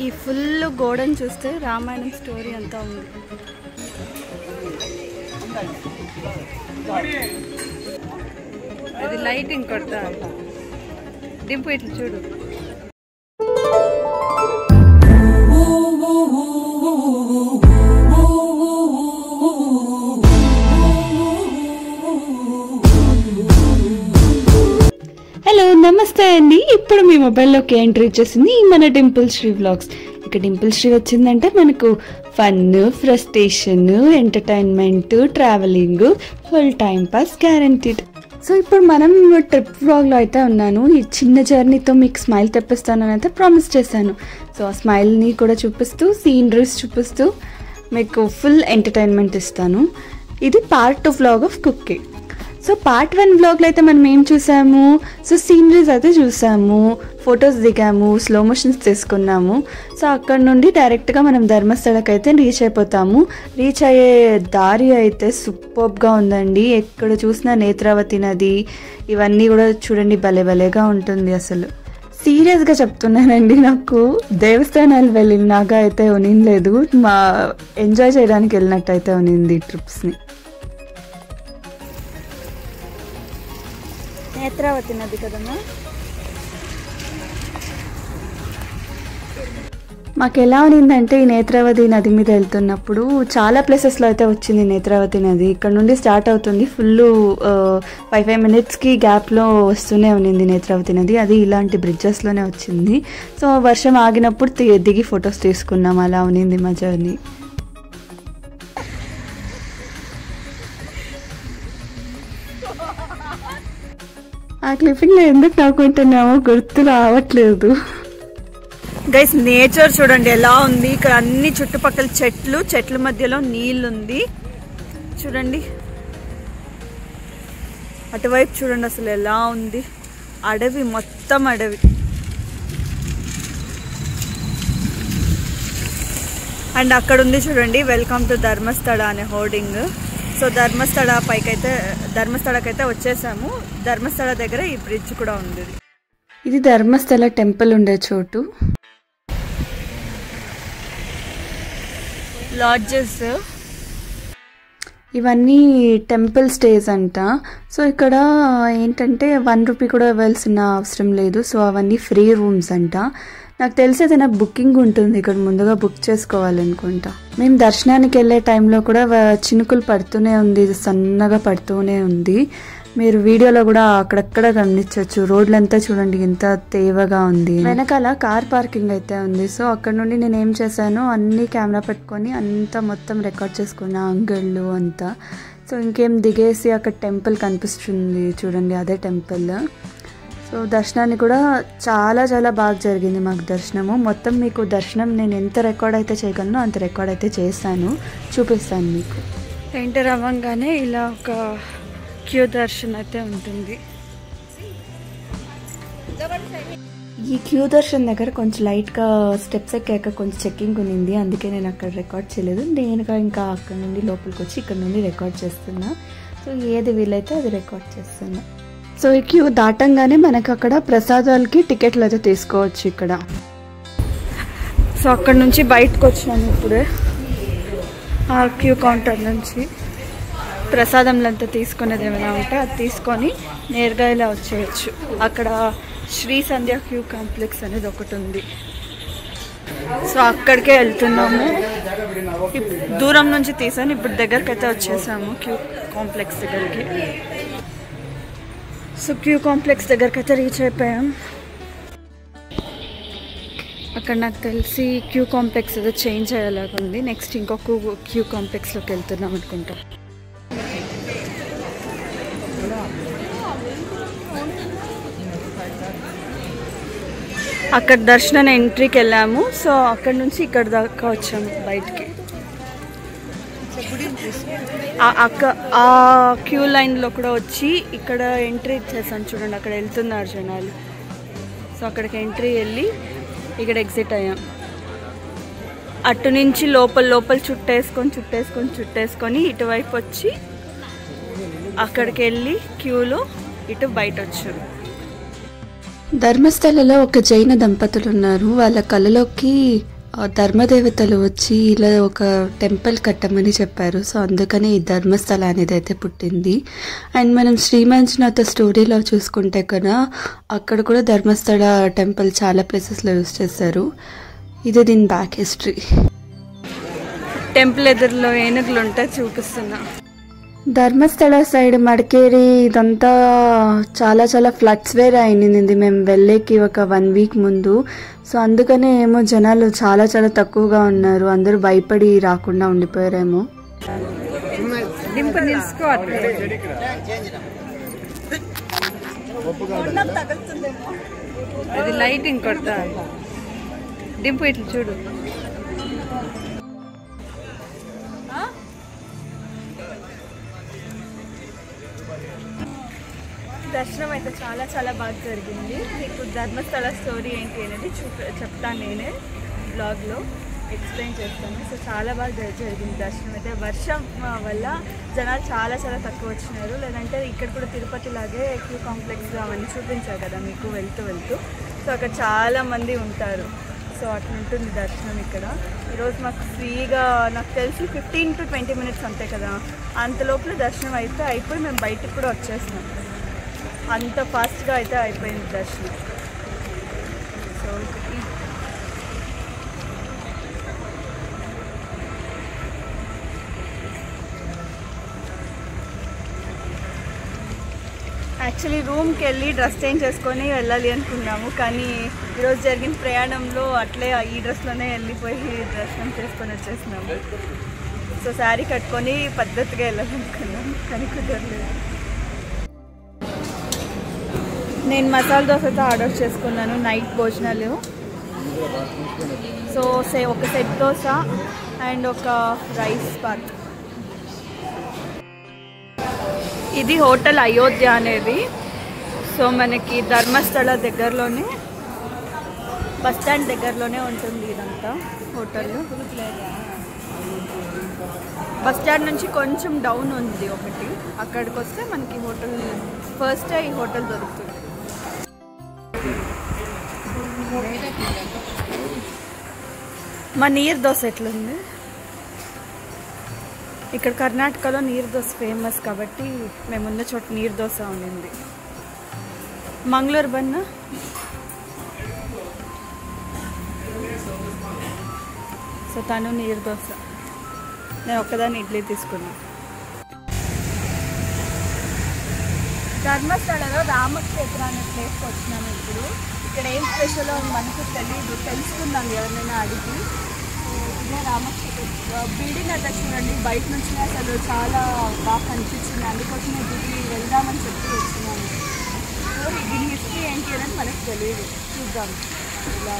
ఈ ఫుల్ గోడను చూస్తే రామాయణం స్టోరీ అంతా ఉంది. అది లైటింగ్ కొడతా డింపు ఇట్లా చూడు. హలో నమస్తే అండి. ఇప్పుడు మీ మొబైల్లోకి ఎంట్రీ వచ్చేసింది మన డింపుల్ శ్రీ వ్లాగ్స్. ఇక డింపుల్ శ్రీ వచ్చిందంటే మనకు fun, frustration, entertainment, travelling, full time pass guaranteed. So ఇప్పుడు మనం ట్రిప్ వ్లాగ్లో అయితే ఉన్నాను. ఈ చిన్న జర్నీతో మీకు స్మైల్ తెప్పిస్తానని అయితే ప్రామిస్ చేశాను. సో ఆ స్మైల్ని కూడా చూపిస్తూ, సీనరీస్ చూపిస్తూ మీకు ఫుల్ ఎంటర్టైన్మెంట్ ఇస్తాను. ఇది part 2 vlog of cooking. So part 1 వ్లాగ్లో అయితే మనం ఏం చూసాము, సో సీనరీస్ అయితే చూసాము, ఫొటోస్ దిగాము, స్లో మోషన్స్ తీసుకున్నాము. సో అక్కడ నుండి డైరెక్ట్గా మనం ధర్మస్థలకి అయితే రీచ్ అయిపోతాము. రీచ్ అయ్యే దారి అయితే సూపర్గా ఉందండి. ఎక్కడ చూసినా నేత్రావతి నది ఇవన్నీ కూడా చూడండి, భలే భలేగా ఉంటుంది. అసలు సీరియస్గా చెప్తున్నానండి, నాకు దేవస్థానాలు వెళ్ళినాగా అయితే ఉనిలేదు, మా ఎంజాయ్ చేయడానికి వెళ్ళినట్టు అయితే ఉనింది ట్రిప్స్ని. నేత్రావతి నది కదమ్మా. మాకు ఎలా ఉన్నిందంటే ఈ నేత్రావతి నది మీద వెళ్తున్నప్పుడు చాలా ప్లేసెస్లో అయితే వచ్చింది నేత్రావతి నది. ఇక్కడ నుండి స్టార్ట్ అవుతుంది, ఫుల్ 5 minutesకి గ్యాప్లో వస్తూనే ఉన్నింది నేత్రావతి నది. అది ఇలాంటి బ్రిడ్జెస్లోనే వచ్చింది. సో వర్షం ఆగినప్పుడు దిగి ఫొటోస్ తీసుకున్నాం. అలా ఉన్నింది మా జర్నీ. ఆ క్లిప్పింగ్లో ఎందుకు నవ్వుకుంటున్నామో గుర్తు రావట్లేదు. గైస్ నేచర్ చూడండి ఎలా ఉంది. ఇక్కడ అన్ని చుట్టుపక్కల చెట్ల మధ్యలో నీళ్ళు ఉంది చూడండి. అటువైపు చూడండి అసలు ఎలా ఉంది, అడవి, మొత్తం అడవి. అండ్ అక్కడ ఉంది చూడండి, వెల్కమ్ టు ధర్మస్థల అనే హోర్డింగ్. సో ధర్మస్థలకైతే వచ్చేసాము. ధర్మస్థల దగ్గర ఈ బ్రిడ్జ్ కూడా ఉంది. ఇది ధర్మస్థల టెంపుల్ ఉండే చోటు. లాడ్జెస్ ఇవన్నీ టెంపుల్ స్టేస్ అంట. సో ఇక్కడ ఏంటంటే 1 రూపీ కూడా ఇవ్వాల్సిన అవసరం లేదు. సో అవన్నీ ఫ్రీ రూమ్స్ అంట. నాకు తెలిసి ఏదైనా బుకింగ్ ఉంటుంది ఇక్కడ, ముందుగా బుక్ చేసుకోవాలనుకుంటా. మేము దర్శనానికి వెళ్ళే టైంలో కూడా చినుకులు పడుతూనే ఉంది, సన్నగా పడుతూనే ఉంది. మీరు వీడియోలో కూడా అక్కడక్కడ గమనించవచ్చు. రోడ్లంతా చూడండి ఎంత తేవగా ఉంది. వెనకాల కార్ పార్కింగ్ అయితే ఉంది. సో అక్కడ నుండి నేను ఏం చేశాను, అన్ని కెమెరా పెట్టుకొని అంతా మొత్తం రికార్డ్ చేసుకున్నా, అంగళ్ళు అంతా. సో ఇంకేం దిగేసి అక్కడ టెంపుల్ కనిపిస్తుంది చూడండి, అదే టెంపుల్. సో దర్శనాన్ని కూడా చాలా చాలా బాగా జరిగింది మాకు దర్శనము. మొత్తం మీకు దర్శనం నేను ఎంత రికార్డ్ అయితే చేయగలను అంత రికార్డ్ అయితే చేస్తాను, చూపిస్తాను మీకు. ఎంటర్ అవ్వగానే ఇలా ఒక క్యూ దర్శనం అయితే ఉంటుంది. ఈ క్యూ దర్శనం దగ్గర కొంచెం లైట్గా స్టెప్స్ ఎక్కాక కొంచెం చెక్కింగ్ ఉన్నింది, అందుకే నేను అక్కడ రికార్డ్ చేయలేదు. నేనుగా ఇంకా అక్కడ నుండి లోపలికి వచ్చి ఇక్కడ నుండి రికార్డ్ చేస్తున్నా. సో ఏది వీలైతే అది రికార్డ్ చేస్తున్నా. సో ఈ క్యూ దాటంగానే మనకు అక్కడ ప్రసాదాలకి టికెట్లు అయితే తీసుకోవచ్చు ఇక్కడ. సో అక్కడ నుంచి బయటకు వచ్చినాను ఇప్పుడే. ఆ క్యూ కౌంటర్ నుంచి ప్రసాదంలంతా తీసుకునేది ఏమైనా ఉంటే అది తీసుకొని నేరుగా ఇలా వచ్చేయచ్చు. అక్కడ శ్రీ సంధ్య క్యూ కాంప్లెక్స్ అనేది ఒకటి ఉంది. సో అక్కడికే వెళ్తున్నాము. దూరం నుంచి తీసాను, ఇప్పుడు దగ్గరికి అయితే వచ్చేసాము క్యూ కాంప్లెక్స్ దగ్గరికి. సో క్యూ కాంప్లెక్స్ దగ్గరికి అయితే రీచ్ అయిపోయాం. అక్కడ నాకు తెలిసి క్యూ కాంప్లెక్స్ ఏదో చేంజ్ అయ్యేలాగా ఉంది. నెక్స్ట్ ఇంకొక క్యూ కాంప్లెక్స్లోకి వెళ్తున్నాం అనుకుంటా. అక్కడ దర్శనం ఎంట్రీకి వెళ్ళాము. సో అక్కడ నుంచి ఇక్కడ దాకా వచ్చాము బయటికి. ఆ క్యూ లైన్లో కూడా వచ్చి ఇక్కడ ఎంట్రీ చేశాను చూడండి, అక్కడ వెళ్తున్నారు జనాలు. సో అక్కడికి ఎంట్రీ వెళ్ళి ఇక్కడ ఎగ్జిట్ అయ్యాం. అటు నుంచి లోపల చుట్టేసుకొని ఇటువైపు వచ్చి అక్కడికి వెళ్ళి క్యూలో ఇటు బయట వచ్చాం. ధర్మస్థలలో ఒక జైన దంపతులు ఉన్నారు. వాళ్ళ కళ్ళలోకి ధర్మదేవతలు వచ్చి ఇలా ఒక టెంపుల్ కట్టమని చెప్పారు. సో అందుకని ఈ ధర్మస్థల అనేది అయితే పుట్టింది. అండ్ మనం శ్రీ మంజునాథ స్టోరీలో చూసుకుంటే కదా అక్కడ కూడా ధర్మస్థల టెంపుల్ చాలా ప్లేసెస్లో యూజ్ చేశారు. ఇది దీని బ్యాక్ హిస్టరీ. టెంపుల్ ఎదురులో ఏనుగులు ఉంటే చూపిస్తున్నా. ధర్మస్థల సైడ్ మడికేరి ఇదంతా చాలా ఫ్లడ్స్ వేరే అయింది మేము వెళ్ళేకి ఒక 1 వీక్ ముందు. సో అందుకనే ఏమో జనాలు చాలా తక్కువగా ఉన్నారు. అందరూ భయపడి రాకుండా ఉండిపోయారేమో. అది లైటింగ్ కొడతా డింపు ఇట్లా చూడు. దర్శనం అయితే చాలా బాగా జరిగింది. మీకు ధర్మస్థల స్టోరీ ఏంటి అనేది చెప్తాను, నేనే బ్లాగ్లో ఎక్స్ప్లెయిన్ చేస్తాను. సో చాలా బాగా జరిగింది దర్శనం అయితే. వర్షం వల్ల జనాలు చాలా తక్కువ వచ్చినారు. లేదంటే ఇక్కడ కూడా తిరుపతి లాగే క్యూ కాంప్లెక్స్ అవన్నీ చూపించారు కదా మీకు వెళ్తూ. సో అక్కడ చాలామంది ఉంటారు. సో అట్లా ఉంటుంది దర్శనం ఇక్కడ. ఈరోజు మాకు ఫ్రీగా నాకు తెలిసి 15 to 20 minutes అంతే కదా, అంత లోపల దర్శనం అయితే అయిపోయి మేము బయటకు కూడా వచ్చేసినాం. అంత ఫాస్ట్గా అయితే అయిపోయింది దర్శనం. సో యాక్చువల్లీ రూమ్కి వెళ్ళి డ్రెస్ చేంజ్ చేసుకొని వెళ్ళాలి అనుకున్నాము. కానీ ఈరోజు జరిగిన ప్రయాణంలో అట్లే ఈ డ్రెస్లోనే వెళ్ళిపోయి దర్శనం చేసుకొని వచ్చేసినాము. సో శారీ కట్టుకొని పద్ధతిగా వెళ్ళాలనుకున్నాము కానీ కుదరలేదు. నేను మసాలా దోశతో ఆర్డర్ చేసుకున్నాను నైట్ భోజనాలు. సో ఒక సెట్ దోశ అండ్ ఒక రైస్ పాత్. ఇది హోటల్ అయోధ్య అనేది. సో మనకి ధర్మస్థల దగ్గరలోనే, బస్ స్టాండ్ దగ్గరలోనే ఉంటుంది ఇదంతా హోటల్. బస్ స్టాండ్ నుంచి కొంచెం డౌన్ ఉంది ఒకటి, అక్కడికి వస్తే మనకి హోటల్ ఫస్టే ఈ హోటల్ దొరుకుతుంది. మా నీరు దోశ ఎట్లుంది? ఇక్కడ కర్ణాటకలో నీరు దోశ ఫేమస్ కాబట్టి మేమున్న చోట నీరు దోశ ఉండింది. మంగళూరు బన్న సో తను నీరు దోశ, నేను ఒక్కదాన్ని ఇడ్లీ తీసుకున్నాను. ధర్మస్థలలో రామక్షేత్ర అనే ప్లేస్కి వచ్చినాము. ఇప్పుడు ఇక్కడ ఏం స్పెషల్ మనకు తెలియదు, తెలుసుకుందాం ఎవరినైనా అడిగి. ఇదే రామక్షేత్రం. బిల్డింగ్ అయితే చూడండి బయట నుంచి అసలు చాలా బాగా కనిపించింది. అందుకోసమే దిగి వెళ్దామని చెప్పి వచ్చినాము. సో దీని హిస్టరీ ఏంటి అనేది మనకు తెలియదు, చూద్దాం ఇలా.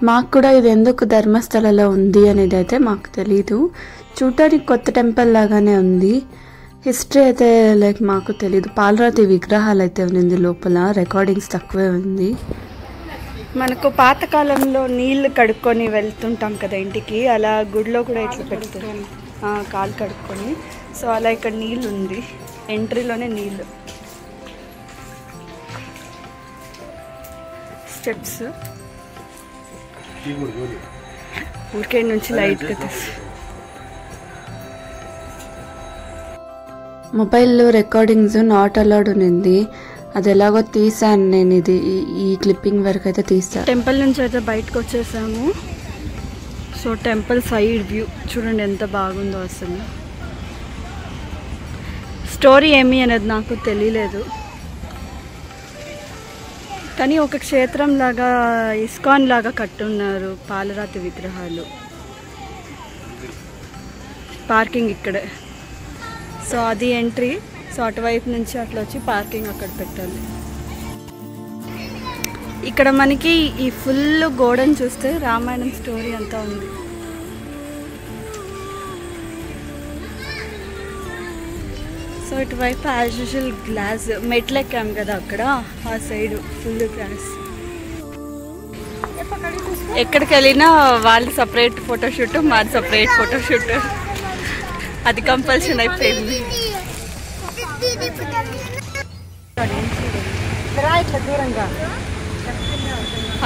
మాకు కూడా ఇది ఎందుకు ధర్మస్థలలో ఉంది అనేది అయితే మాకు తెలీదు. చూడటానికి కొత్త టెంపుల్ లాగానే ఉంది. హిస్టరీ అయితే లైక్ మాకు తెలీదు. పాలరాతి విగ్రహాలు అయితే ఉంది లోపల, రికార్డింగ్స్ తక్కువే ఉంది. మనకు పాతకాలంలో నీళ్లు కడుక్కొని వెళ్తుంటాం కదా ఇంటికి, అలా గుడిలో కూడా ఇట్లా పెడతారు కాలు కడుక్కొని. సో అలా ఇక్కడ నీళ్ళు ఉంది, ఎంట్రీలోనే నీళ్ళు, స్టెప్స్. ఊరికే నుంచి లైట్గా తీసి మొబైల్లో రికార్డింగ్స్ నాట్ అలౌడ్ ఉంది. అది ఎలాగో తీసాను నేను. ఇది ఈ క్లిప్పింగ్ వరకు అయితే తీసాను. టెంపుల్ నుంచి అయితే బయటకు వచ్చేసాము. సో టెంపుల్ సైడ్ వ్యూ చూడండి ఎంత బాగుందో. అసలు స్టోరీ ఏమి అనేది నాకు తెలియలేదు, కానీ ఒక క్షేత్రం లాగా ఇస్కాన్ లాగా కట్టున్నారు పాలరాతి విగ్రహాలు. పార్కింగ్ ఇక్కడే. సో అది ఎంట్రీ. సో అటువైపు నుంచి అట్లా వచ్చి పార్కింగ్ అక్కడ పెట్టాలి. ఇక్కడ మనకి ఈ ఫుల్ గోడను చూస్తే రామాయణం స్టోరీ అంతా ఉంది. సో ఇటువైపు యాజ్ యూజువల్ గ్లాస్. మెట్లు ఎక్కాం కదా అక్కడ, ఆ సైడ్ ఫుల్ గ్లాస్. ఎక్కడికి వెళ్ళినా వాళ్ళు సపరేట్ ఫోటోషూట్, మాది సపరేట్ ఫోటోషూట్. అది కంపల్షన్ అయిపోయింది.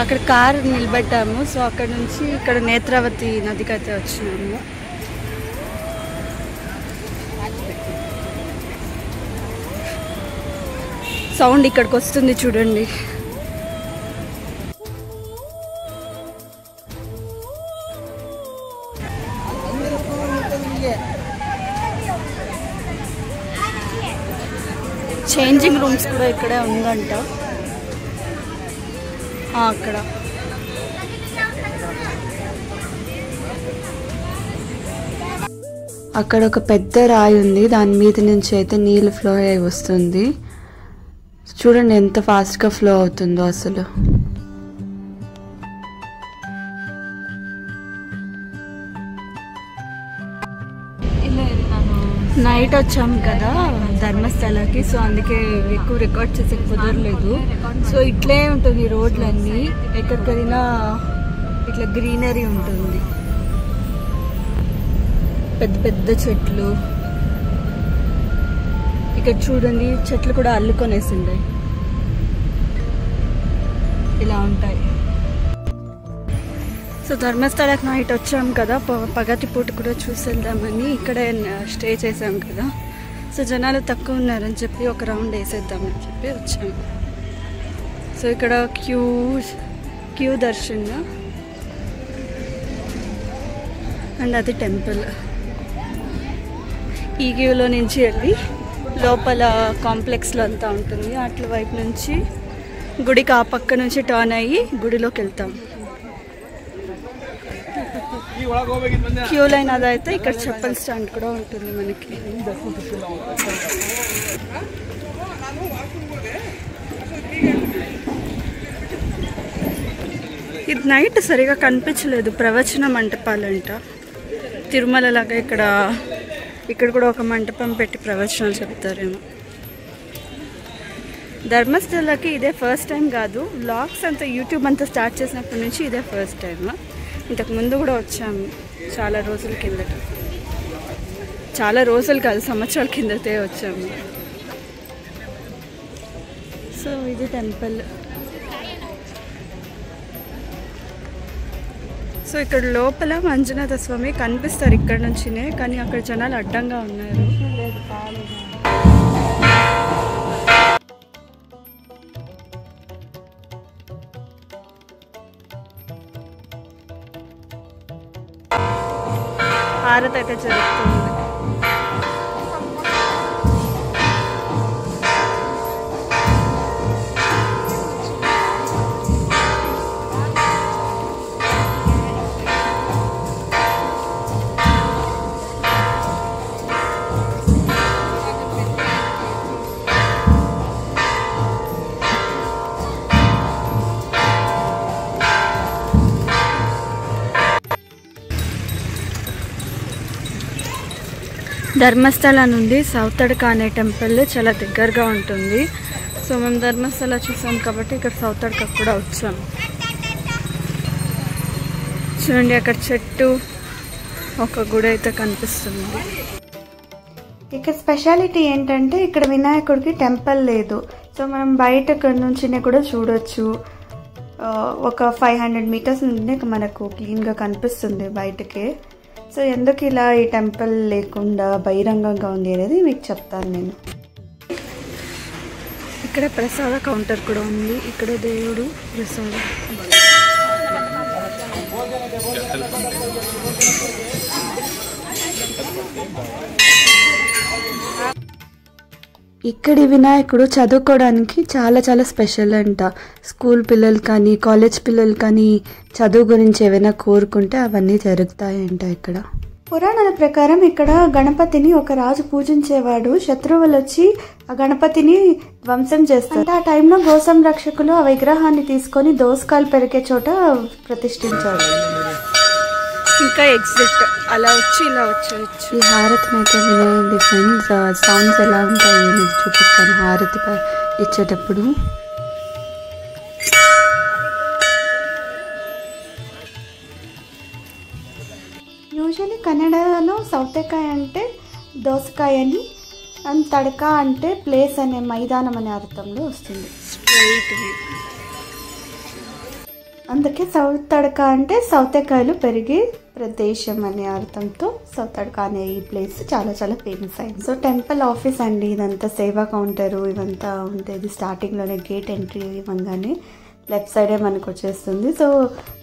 అక్కడ కారు నిలబెట్టాము. సో అక్కడ నుంచి ఇక్కడ నేత్రావతి నదికి అయితే వచ్చినాము. సౌండ్ ఇక్కడికి వస్తుంది చూడండి. చేంజింగ్ రూమ్స్ కూడా ఇక్కడే ఉందంట. అక్కడ అక్కడ ఒక పెద్ద రాయి ఉంది. దాని మీద నుంచి అయితే నీళ్ళు ఫ్లో అయి వస్తుంది. చూడండి ఎంత ఫాస్ట్గా ఫ్లో అవుతుందో అసలు. నైట్ వచ్చాము కదా ధర్మస్థలకి. సో అందుకే ఎక్కువ రికార్డ్ చేసే కుదరలేదు. సో ఇట్లే ఉంటుంది రోడ్లన్నీ. ఎక్కడికి వెళ్ళినా ఇట్లా గ్రీనరీ ఉంటుంది. పెద్ద పెద్ద చెట్లు. ఇక్కడ చూడండి చెట్లు కూడా అల్లుకొనేసిండే ఇలా ఉంటాయి. సో ధర్మస్థలకి నైట్ వచ్చాము కదా, పగటి పూట కూడా చూసి వెళ్దామని ఇక్కడే స్టే చేసాం కదా. సో జనాలు తక్కువ ఉన్నారని చెప్పి ఒక రౌండ్ వేసేద్దామని చెప్పి వచ్చాము. సో ఇక్కడ క్యూ దర్శనం అండ్ అది టెంపుల్. ఈ క్యూలో నుంచి వెళ్ళి లోపల కాంప్లెక్స్లో అంతా ఉంటుంది. అట్ల వైపు నుంచి గుడికి ఆ పక్క నుంచి టర్న్ అయ్యి గుడిలోకి వెళ్తాం. క్యూ లైన్ అదైతే ఇక్కడ చెప్పల్ స్టాండ్ కూడా ఉంటుంది మనకి. ఇది నైట్ సరిగా కనిపించలేదు. ప్రవచన మంటపాలంట తిరుమల లాగా. ఇక్కడ కూడా ఒక మంటపం పెట్టి ప్రవచనాలు చెప్తారేమో. ధర్మస్థలకి ఇదే ఫస్ట్ టైం కాదు. వ్లాగ్స్ అంతా యూట్యూబ్ అంతా స్టార్ట్ చేసినప్పటి నుంచి ఇదే ఫస్ట్ టైం. ఇంతకు ముందు కూడా వచ్చాము చాలా రోజుల కిందట. చాలా రోజులు కాదు, సంవత్సరాల కిందటే వచ్చాము. సో ఇది టెంపుల్. సో ఇక్కడ లోపల మంజునాథ స్వామి కనిపిస్తారు ఇక్కడ నుంచినే, కానీ అక్కడ జనాలు అడ్డంగా ఉన్నారు. హారతి అయితే జరుగుతుంది. ధర్మస్థల నుండి సౌతడక అనే టెంపుల్ చాలా దగ్గరగా ఉంటుంది. సో మేము ధర్మస్థల చూసాం కాబట్టి ఇక్కడ సౌతడక కూడా వచ్చాం. చూడండి అక్కడ చెట్టు, ఒక గుడి అయితే కనిపిస్తుంది. ఇక్కడ స్పెషాలిటీ ఏంటంటే ఇక్కడ వినాయకుడికి టెంపుల్ లేదు. సో మనం బయట నుంచి కూడా చూడొచ్చు. ఒక 500 మీటర్స్ నుండి మనకు క్లీన్గా కనిపిస్తుంది బయటకే. సో ఎందుకు ఇలా ఈ టెంపుల్ లేకుండా బహిరంగంగా ఉంది అనేది మీకు చెప్తాను నేను. ఇక్కడ ప్రసాద కౌంటర్ కూడా ఉంది. ఇక్కడ దేవుడు ప్రసాదం. ఇక్కడి వినాయకుడు చదువుకోవడానికి చాలా చాలా స్పెషల్ అంట. స్కూల్ పిల్లలు కానీ కాలేజ్ పిల్లలు కానీ చదువు గురించి ఏమైనా కోరుకుంటే అవన్నీ జరుగుతాయంట ఇక్కడ. పురాణాల ప్రకారం ఇక్కడ గణపతిని ఒక రాజు పూజించేవాడు. శత్రువులు వచ్చి ఆ గణపతిని ధ్వంసం చేస్తారు. ఆ టైంలో గో సంరక్షకులు ఆ విగ్రహాన్ని తీసుకొని దోసకాలు పెరిగే చోట ప్రతిష్ఠించారు. ఇంకా ఎగ్జిట్ అలా వచ్చి ఇలా వచ్చేయచ్చు. ఈ హారతిని అయితే వినేయండి ఫ్రెండ్స్. సౌండ్స్ ఎలా ఉంటాయో మీకు చూపిస్తాను హారతి ఇచ్చేటప్పుడు. యూజువల్లీ కన్నడలో సౌతకాయ అంటే దోసకాయ అని, అండ్ తడక అంటే ప్లేస్ అనే మైదానం అనే అర్థంలో వస్తుంది. అందుకే సౌత్ తడక అంటే సౌతకాయలు పెరిగే ప్రదేశం అనే అర్థంతో సౌత్ తడక అనే ఈ ప్లేస్ చాలా చాలా ఫేమస్ అయింది. సో టెంపుల్ ఆఫీస్ అండి ఇదంతా, సేవా కౌంటరు ఇవంతా ఉంటుంది. స్టార్టింగ్లోనే గేట్ ఎంట్రీ ఇవ్వగానే లెఫ్ట్ సైడే మనకు వచ్చేస్తుంది. సో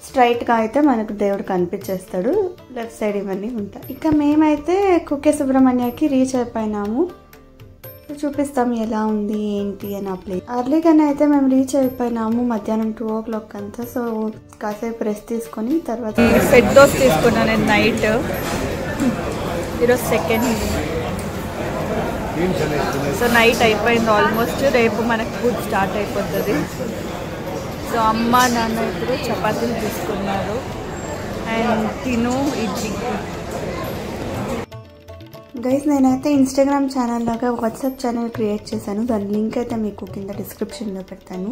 స్ట్రైట్గా అయితే మనకు దేవుడు కనిపించేస్తాడు, లెఫ్ట్ సైడ్ ఇవన్నీ ఉంటాయి. ఇక మేమైతే కుక్కే సుబ్రహ్మణ్యకి రీచ్ అయిపోయినాము. చూపిస్తాం ఎలా ఉంది ఏంటి అని ఆ ప్లేస్. అర్లీగానే అయితే మేము రీచ్ అయిపోయినాము మధ్యాహ్నం 2 o'clock అంతా. సో కాసేపు రెస్ట్ తీసుకొని తర్వాత సెట్ దోస్ తీసుకున్నాను నేను నైట్. ఈరోజు సెకండ్. సో నైట్ అయిపోయింది ఆల్మోస్ట్. రేపు మనకు ఫుడ్ స్టార్ట్ అయిపోతుంది. సో అమ్మ నాన్న ఇప్పుడు చపాతీలు తీసుకున్నారు అండ్ తిను ఇడ్లీ. గైస్ నేనైతే ఇన్స్టాగ్రామ్ ఛానల్ లాగా వాట్సాప్ ఛానల్ క్రియేట్ చేశాను. దాని లింక్ అయితే మీకు కింద డిస్క్రిప్షన్లో పెడతాను.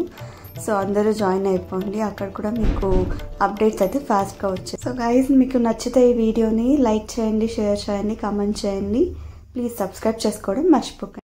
సో అందరూ జాయిన్ అయిపోండి, అక్కడ కూడా మీకు అప్డేట్స్ అయితే ఫాస్ట్గా వచ్చాయి. సో గైస్ మీకు నచ్చితే ఈ వీడియోని లైక్ చేయండి, షేర్ చేయండి, కామెంట్ చేయండి. ప్లీజ్ సబ్స్క్రైబ్ చేసుకోవడం మర్చిపోకండి.